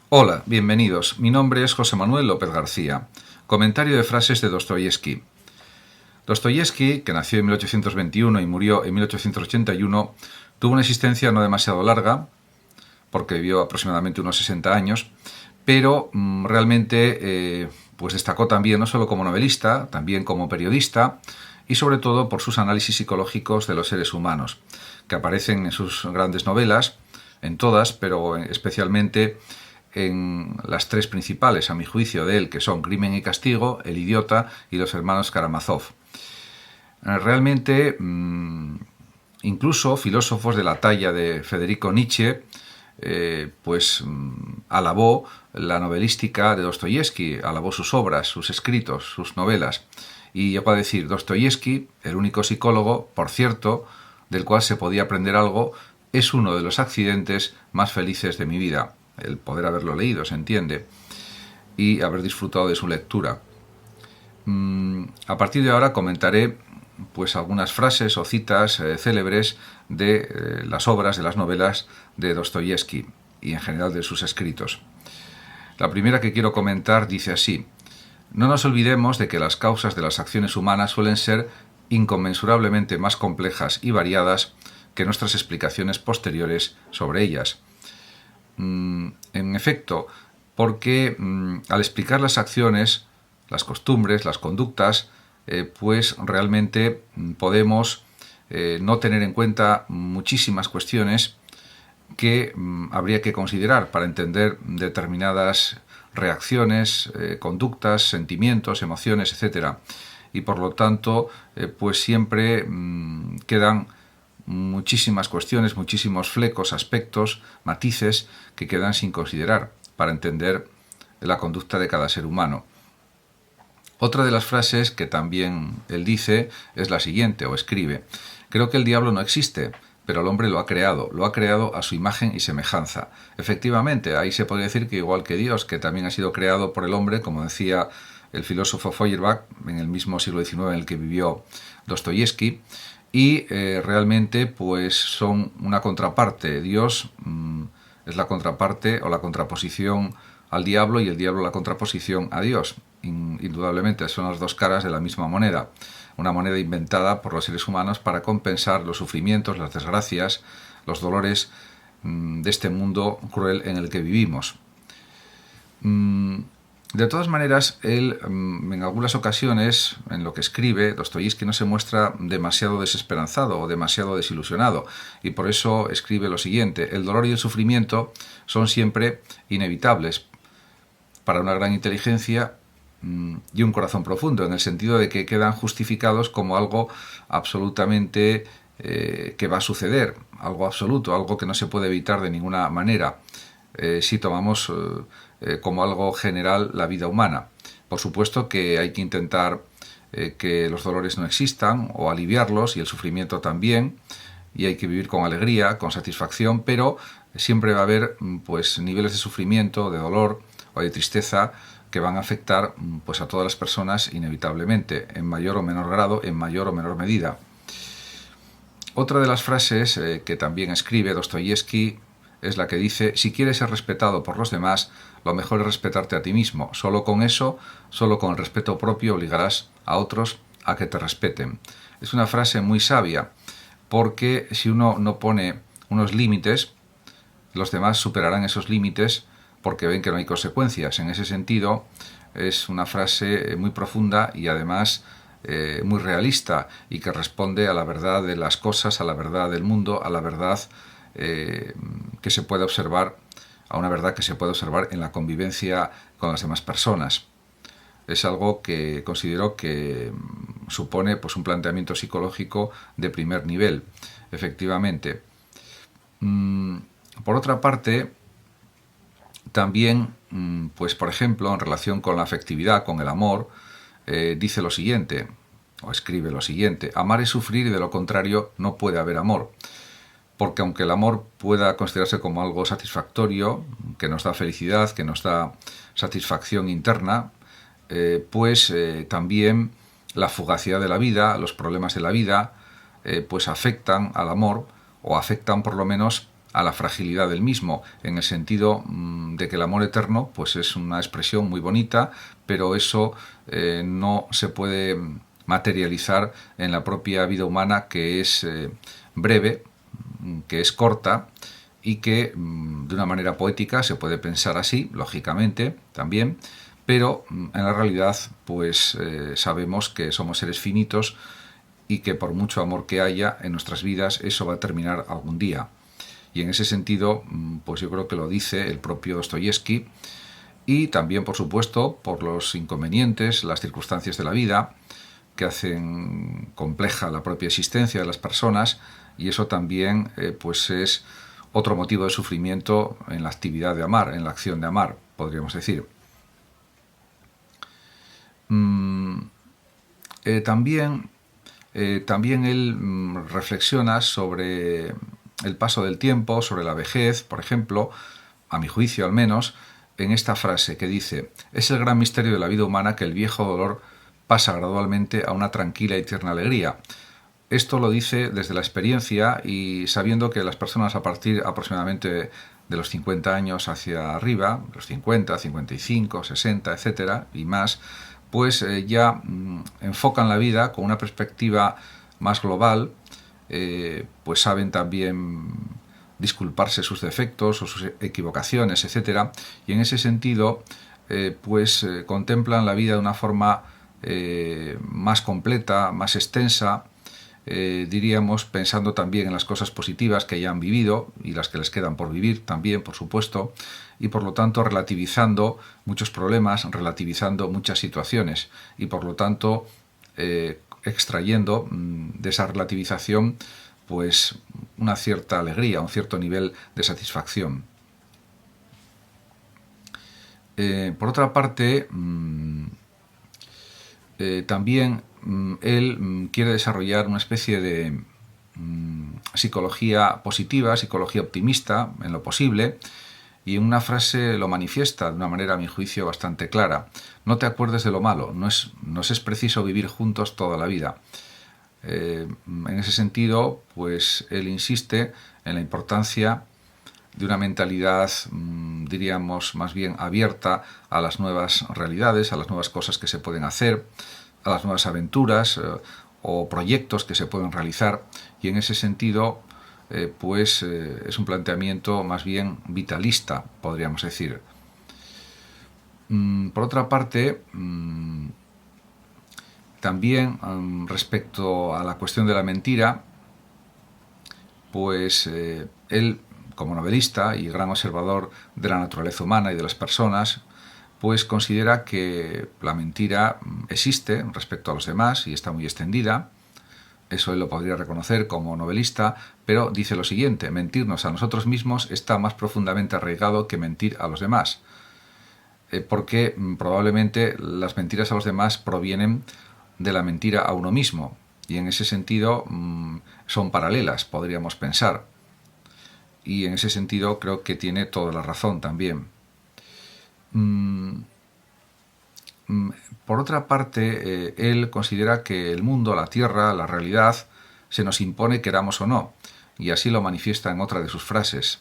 Hola, bienvenidos. Mi nombre es José Manuel López García. Comentario de frases de Dostoyevski. Dostoyevski, que nació en 1821 y murió en 1881, tuvo una existencia no demasiado larga, porque vivió aproximadamente unos 60 años, pero realmente pues destacó también no solo como novelista, también como periodista y sobre todo por sus análisis psicológicos de los seres humanos, que aparecen en sus grandes novelas, en todas, pero especialmente en las tres principales, a mi juicio, de él, que son Crimen y Castigo, El Idiota y Los Hermanos Karamazov. Realmente, incluso filósofos de la talla de Federico Nietzsche, alabó la novelística de Dostoyevski, alabó sus obras, sus escritos, sus novelas. Y llegó a decir, Dostoyevski, el único psicólogo, por cierto, del cual se podía aprender algo, es uno de los accidentes más felices de mi vida. El poder haberlo leído, se entiende, y haber disfrutado de su lectura. A partir de ahora comentaré pues algunas frases o citas célebres de las obras, de las novelas de Dostoyevski y en general de sus escritos. La primera que quiero comentar dice así: no nos olvidemos de que las causas de las acciones humanas suelen ser inconmensurablemente más complejas y variadas que nuestras explicaciones posteriores sobre ellas. En efecto, porque al explicar las acciones, las costumbres, las conductas, pues realmente podemos no tener en cuenta muchísimas cuestiones que habría que considerar para entender determinadas reacciones, conductas, sentimientos, emociones, etc. Y por lo tanto, pues siempre quedan muchísimas cuestiones, muchísimos flecos, aspectos, matices que quedan sin considerar para entender la conducta de cada ser humano. Otra de las frases que también él dice es la siguiente, o escribe: creo que el diablo no existe, pero el hombre lo ha creado a su imagen y semejanza. Efectivamente, ahí se podría decir que igual que Dios, que también ha sido creado por el hombre, como decía el filósofo Feuerbach, en el mismo siglo XIX en el que vivió Dostoyevski, y realmente pues son una contraparte. Dios es la contraparte o la contraposición al diablo y el diablo la contraposición a Dios. Indudablemente son las dos caras de la misma moneda, una moneda inventada por los seres humanos para compensar los sufrimientos, las desgracias, los dolores de este mundo cruel en el que vivimos. De todas maneras, él en algunas ocasiones, en lo que escribe, Dostoyevski no se muestra demasiado desesperanzado o demasiado desilusionado, y por eso escribe lo siguiente: el dolor y el sufrimiento son siempre inevitables para una gran inteligencia y un corazón profundo, en el sentido de que quedan justificados como algo absolutamente que va a suceder, algo absoluto, algo que no se puede evitar de ninguna manera, si tomamos como algo general la vida humana. Por supuesto que hay que intentar que los dolores no existan o aliviarlos, y el sufrimiento también, y hay que vivir con alegría, con satisfacción, pero siempre va a haber pues niveles de sufrimiento, de dolor o de tristeza que van a afectar pues a todas las personas inevitablemente, en mayor o menor grado, en mayor o menor medida. Otra de las frases que también escribe Dostoyevski es la que dice: si quieres ser respetado por los demás, lo mejor es respetarte a ti mismo. Solo con eso, solo con el respeto propio, obligarás a otros a que te respeten. Es una frase muy sabia, porque si uno no pone unos límites, los demás superarán esos límites porque ven que no hay consecuencias. En ese sentido, es una frase muy profunda y además muy realista, y que responde a la verdad de las cosas, a la verdad del mundo, a la verdad que se puede observar, a una verdad que se puede observar en la convivencia con las demás personas. Es algo que considero que supone pues un planteamiento psicológico de primer nivel, efectivamente. Por otra parte, también, pues por ejemplo, en relación con la afectividad, con el amor, dice lo siguiente, o escribe lo siguiente: amar es sufrir y de lo contrario no puede haber amor. Porque aunque el amor pueda considerarse como algo satisfactorio, que nos da felicidad, que nos da satisfacción interna, también la fugacidad de la vida, los problemas de la vida, pues afectan al amor, o afectan por lo menos a la fragilidad del mismo, en el sentido de que el amor eterno pues es una expresión muy bonita, pero eso no se puede materializar en la propia vida humana, que es breve, que es corta, y que de una manera poética se puede pensar así, lógicamente, también, pero en la realidad pues sabemos que somos seres finitos y que por mucho amor que haya en nuestras vidas, eso va a terminar algún día. Y en ese sentido, pues yo creo que lo dice el propio Dostoyevsky, y también, por supuesto, por los inconvenientes, las circunstancias de la vida, que hacen compleja la propia existencia de las personas, y eso también pues es otro motivo de sufrimiento en la actividad de amar, en la acción de amar, podríamos decir. También él reflexiona sobre el paso del tiempo, sobre la vejez, por ejemplo, a mi juicio al menos, en esta frase que dice: es el gran misterio de la vida humana que el viejo dolor pasa gradualmente a una tranquila y tierna alegría. Esto lo dice desde la experiencia y sabiendo que las personas a partir aproximadamente de los 50 años hacia arriba, los 50, 55, 60, etcétera, y más, pues ya enfocan la vida con una perspectiva más global, pues saben también disculparse sus defectos o sus equivocaciones, etcétera, y en ese sentido pues contemplan la vida de una forma más completa, más extensa, diríamos, pensando también en las cosas positivas que ya han vivido y las que les quedan por vivir también, por supuesto, y por lo tanto relativizando muchos problemas, relativizando muchas situaciones y por lo tanto extrayendo de esa relativización pues una cierta alegría, un cierto nivel de satisfacción. Por otra parte, también él quiere desarrollar una especie de psicología positiva, psicología optimista, en lo posible, y en una frase lo manifiesta de una manera, a mi juicio, bastante clara: no te acuerdes de lo malo, nos es preciso vivir juntos toda la vida. En ese sentido, pues él insiste en la importancia de una mentalidad, diríamos, más bien abierta a las nuevas realidades, a las nuevas cosas que se pueden hacer, a las nuevas aventuras o proyectos que se pueden realizar, y en ese sentido pues es un planteamiento más bien vitalista, podríamos decir. Por otra parte, también respecto a la cuestión de la mentira, pues él, como novelista y gran observador de la naturaleza humana y de las personas, pues considera que la mentira existe respecto a los demás y está muy extendida. Eso él lo podría reconocer como novelista, pero dice lo siguiente: mentirnos a nosotros mismos está más profundamente arraigado que mentir a los demás, porque probablemente las mentiras a los demás provienen de la mentira a uno mismo, y en ese sentido son paralelas, podríamos pensar, y en ese sentido creo que tiene toda la razón también. Por otra parte, él considera que el mundo, la tierra, la realidad, se nos impone queramos o no, y así lo manifiesta en otra de sus frases.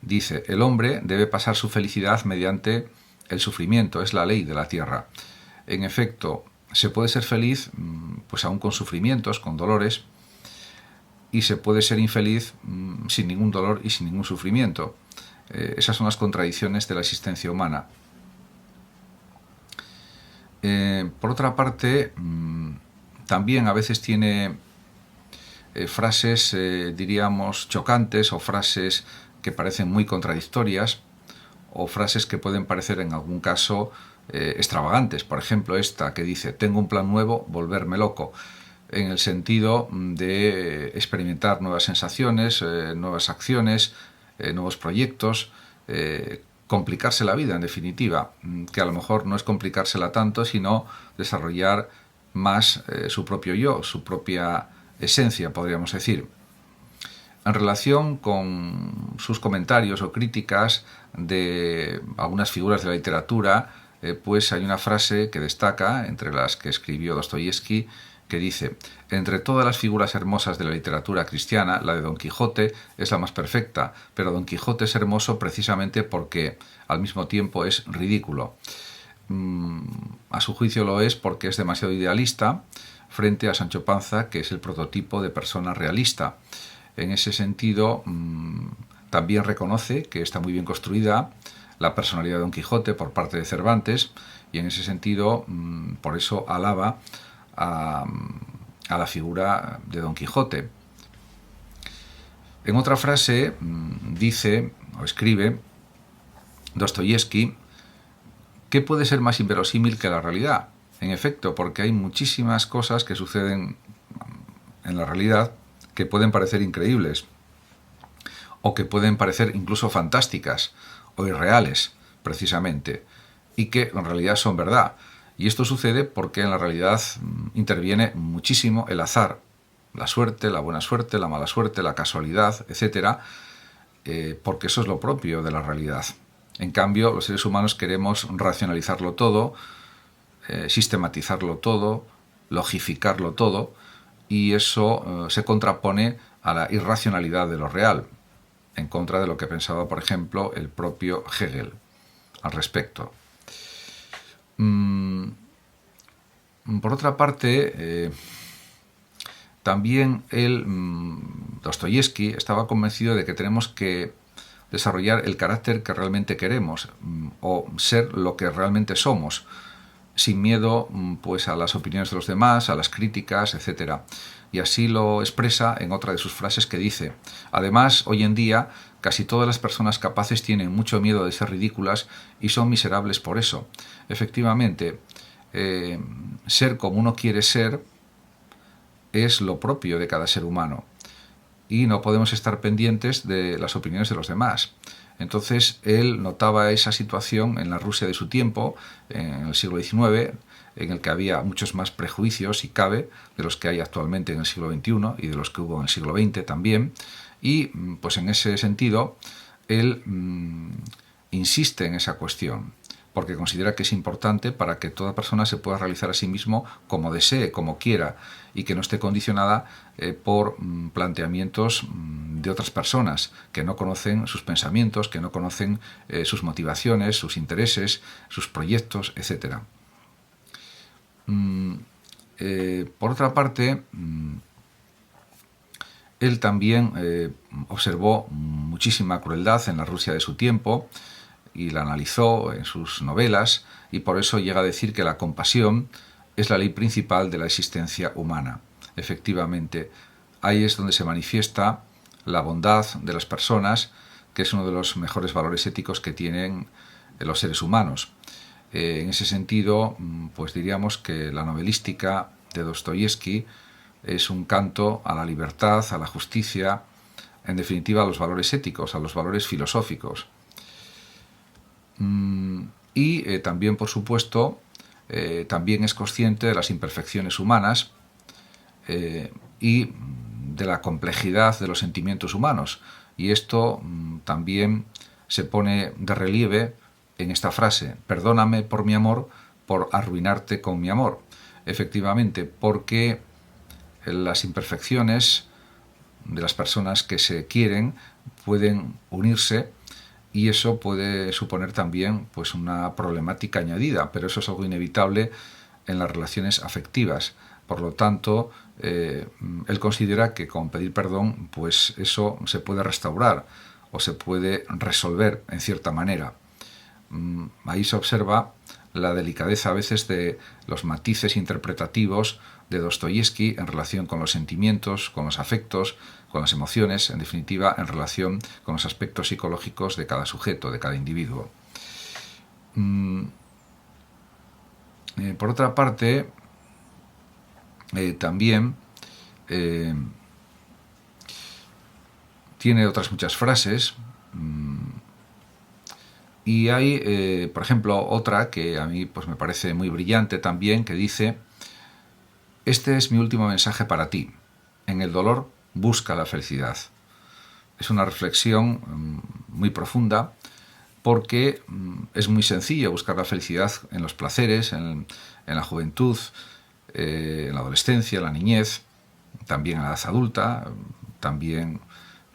Dice: el hombre debe pasar su felicidad mediante el sufrimiento, es la ley de la tierra. En efecto, se puede ser feliz pues aún con sufrimientos, con dolores, y se puede ser infeliz sin ningún dolor y sin ningún sufrimiento. Esas son las contradicciones de la existencia humana. Por otra parte, también a veces tiene frases, diríamos, chocantes, o frases que parecen muy contradictorias, o frases que pueden parecer en algún caso extravagantes. Por ejemplo, esta que dice: tengo un plan nuevo, volverme loco, en el sentido de experimentar nuevas sensaciones, nuevas acciones, nuevos proyectos, complicarse la vida, en definitiva, que a lo mejor no es complicársela tanto, sino desarrollar más su propio yo, su propia esencia, podríamos decir. En relación con sus comentarios o críticas de algunas figuras de la literatura, pues hay una frase que destaca entre las que escribió Dostoyevsky, que dice: entre todas las figuras hermosas de la literatura cristiana, la de Don Quijote es la más perfecta, pero Don Quijote es hermoso precisamente porque al mismo tiempo es ridículo. A su juicio lo es porque es demasiado idealista frente a Sancho Panza, que es el prototipo de persona realista. En ese sentido, también reconoce que está muy bien construida la personalidad de Don Quijote por parte de Cervantes, y en ese sentido, por eso alaba a la figura de Don Quijote. En otra frase dice o escribe Dostoyevski: ¿qué puede ser más inverosímil que la realidad? En efecto, porque hay muchísimas cosas que suceden en la realidad que pueden parecer increíbles, o que pueden parecer incluso fantásticas o irreales, precisamente, y que en realidad son verdad. Y esto sucede porque en la realidad interviene muchísimo el azar, la suerte, la buena suerte, la mala suerte, la casualidad, etc., porque eso es lo propio de la realidad. En cambio, los seres humanos queremos racionalizarlo todo, sistematizarlo todo, logificarlo todo, y eso se contrapone a la irracionalidad de lo real, en contra de lo que pensaba, por ejemplo, el propio Hegel al respecto. Por otra parte, también Dostoyevski estaba convencido de que tenemos que desarrollar el carácter que realmente queremos, o ser lo que realmente somos, sin miedo pues a las opiniones de los demás, a las críticas, etc. Y así lo expresa en otra de sus frases, que dice: además, hoy en día casi todas las personas capaces tienen mucho miedo de ser ridículas y son miserables por eso. Efectivamente, ser como uno quiere ser es lo propio de cada ser humano, y no podemos estar pendientes de las opiniones de los demás. Entonces él notaba esa situación en la Rusia de su tiempo, en el siglo XIX, en el que había muchos más prejuicios, si cabe, de los que hay actualmente en el siglo XXI y de los que hubo en el siglo XX también. Y pues en ese sentido él insiste en esa cuestión, porque considera que es importante para que toda persona se pueda realizar a sí mismo como desee, como quiera, y que no esté condicionada por planteamientos de otras personas que no conocen sus pensamientos, que no conocen sus motivaciones, sus intereses, sus proyectos, etc. Por otra parte, él también observó muchísima crueldad en la Rusia de su tiempo y la analizó en sus novelas, y por eso llega a decir que la compasión es la ley principal de la existencia humana. Efectivamente, ahí es donde se manifiesta la bondad de las personas, que es uno de los mejores valores éticos que tienen los seres humanos. En ese sentido, pues diríamos que la novelística de Dostoyevski es un canto a la libertad, a la justicia, en definitiva a los valores éticos, a los valores filosóficos. Y también, por supuesto, también es consciente de las imperfecciones humanas y de la complejidad de los sentimientos humanos. Y esto también se pone de relieve en esta frase: perdóname por mi amor, por arruinarte con mi amor. Efectivamente, porque las imperfecciones de las personas que se quieren pueden unirse, y eso puede suponer también pues una problemática añadida, pero eso es algo inevitable en las relaciones afectivas. Por lo tanto, él considera que con pedir perdón, pues eso se puede restaurar o se puede resolver en cierta manera. Ahí se observa la delicadeza a veces de los matices interpretativos de Dostoyevski en relación con los sentimientos, con los afectos, con las emociones, en definitiva, en relación con los aspectos psicológicos de cada sujeto, de cada individuo. Por otra parte, también tiene otras muchas frases, y hay, por ejemplo, otra que a mí pues me parece muy brillante también, que dice: este es mi último mensaje para ti. En el dolor busca la felicidad. Es una reflexión muy profunda, porque es muy sencillo buscar la felicidad en los placeres, en la juventud, en la adolescencia, en la niñez, también en la edad adulta, también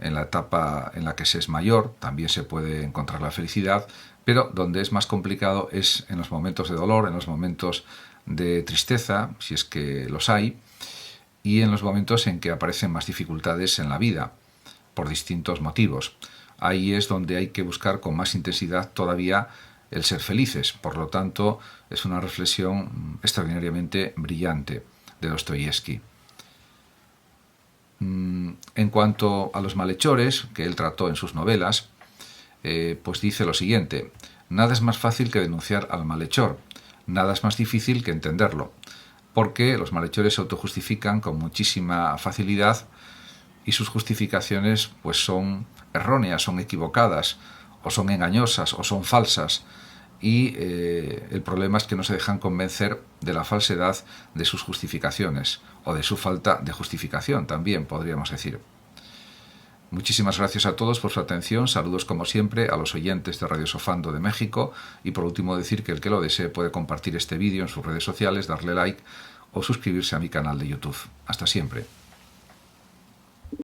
en la etapa en la que se es mayor, también se puede encontrar la felicidad, pero donde es más complicado es en los momentos de dolor, en los momentos de tristeza, si es que los hay, y en los momentos en que aparecen más dificultades en la vida, por distintos motivos. Ahí es donde hay que buscar con más intensidad todavía el ser felices. Por lo tanto, es una reflexión extraordinariamente brillante de Dostoyevsky. En cuanto a los malhechores, que él trató en sus novelas, pues dice lo siguiente: nada es más fácil que denunciar al malhechor, nada es más difícil que entenderlo, porque los malhechores se autojustifican con muchísima facilidad y sus justificaciones pues son erróneas, son equivocadas, o son engañosas, o son falsas, y el problema es que no se dejan convencer de la falsedad de sus justificaciones, o de su falta de justificación también, podríamos decir. Muchísimas gracias a todos por su atención, saludos como siempre a los oyentes de Radio Sofando de México, y por último decir que el que lo desee puede compartir este vídeo en sus redes sociales, darle like o suscribirse a mi canal de YouTube. Hasta siempre.